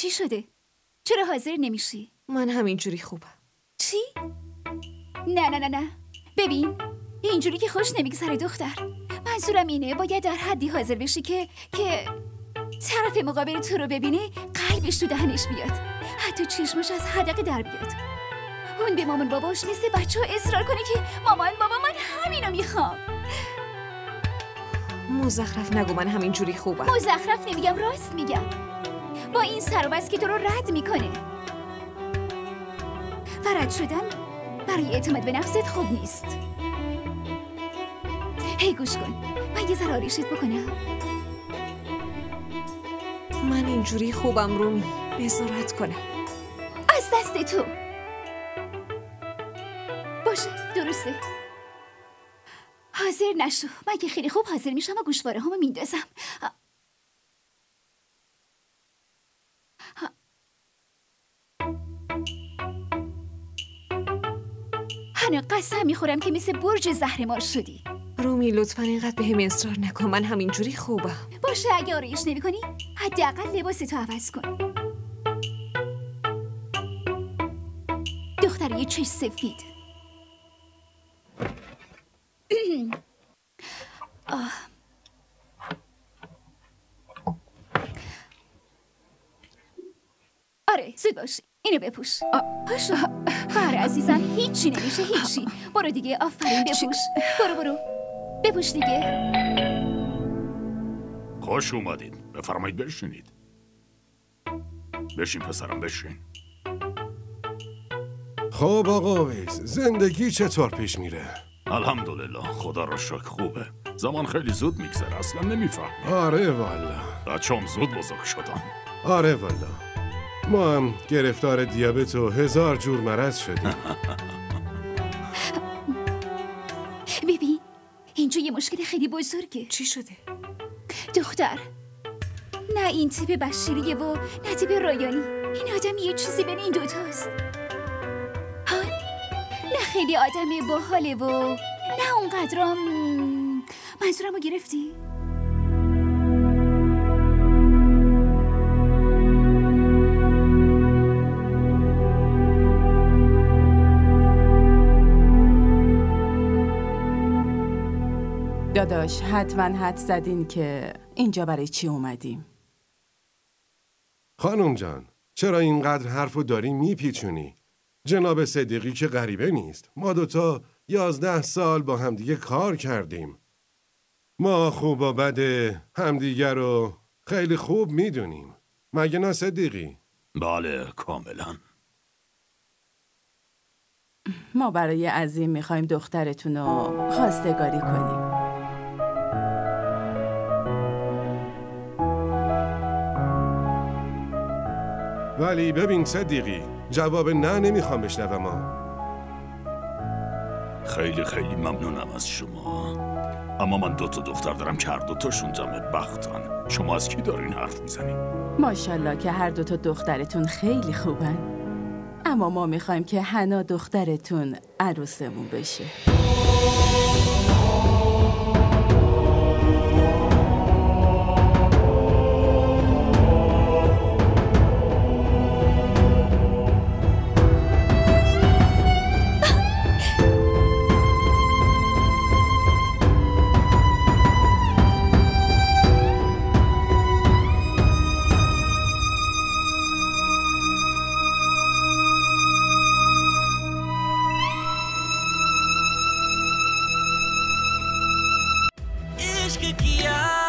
چی شده؟ چرا حاضر نمیشی؟ من همینجوری خوبم. چی؟ نه ببین، اینجوری که خوش نمیگذره دختر. منظورم اینه باید در حدی حاضر بشی که طرف مقابل تو رو ببینه قلبش تو دهنش بیاد، حتی چشمش از حدقه در بیاد. اون به مامان باباش مثل بچه ها اصرار کنه که مامان بابا من همینو میخوام. مزخرف نگو، من همینجوری خوبم. مزخرف نمیگم، راست میگم. با این سر و بس که تو رو رد میکنه. و رد شدن برای اعتماد به نفست خوب نیست. هی گوش کن، من یه ذره آریشت بکنم. من اینجوری خوبم رومی، بذارت کنم. از دست تو. باشه، درسته. حاضر نشو، من که خیلی خوب حاضر میشم و گوشواره همو میندازم. هنو قسم میخورم که مثل برج زهرمار شدی. رومی لطفاً اینقدر بهم اصرار نکن، من همینجوری خوبم. باشه، اگه آرایش نمی کنی حداقل لباستو عوض کن. دختره چش سفید. آره، زود باش، اینو بپوش. پاشو خواهر عزیزم، هیچی نمیشه، هیچی. برو دیگه، آفرین، بپوش. برو بپوش دیگه. خوش اومدید، بفرمایید بشینید. بشین پسرم، بشین. خب آقا ویز، زندگی چطور پیش میره؟ الحمدلله، خدا را شکر خوبه. زمان خیلی زود میگذره، اصلا نمیفهمی. آره والا. بچه‌ام زود بزرگ شدن. آره والا. ما هم گرفتار دیابت و 1000 جور مرض شدیم. ببین، اینجا یه مشکل خیلی بزرگه. چی شده؟ دختر، نه این تیپ بشیریه و نه تیپ رایانی. این آدم یه چیزی بین این دوتاست. ها؟ نه خیلی آدم باحاله و نه اونقدرام. منظورمو گرفتی؟ داداش، حتما حد زدین که اینجا برای چی اومدیم. خانم جان، چرا اینقدر حرفو داری میپیچونی؟ جناب صدیقی که غریبه نیست. ما دوتا 11 سال با همدیگه کار کردیم. ما خوب و بد همدیگه رو خیلی خوب میدونیم. مگه نه صدیقی؟ بله، کاملا. ما برای عظیم میخوایم دخترتون رو خواستگاری کنیم. ولی ببین صدیقی، جواب نه نمیخوام بشنوم. خیلی خیلی ممنونم از شما، اما من 2 تا دختر دارم که هر 2 تاشون جمع بختن. شما از کی دارین حرف میزنین؟ ماشاءالله که هر 2 تا دخترتون خیلی خوبن، اما ما میخوایم که حنا دخترتون عروسمون بشه. que há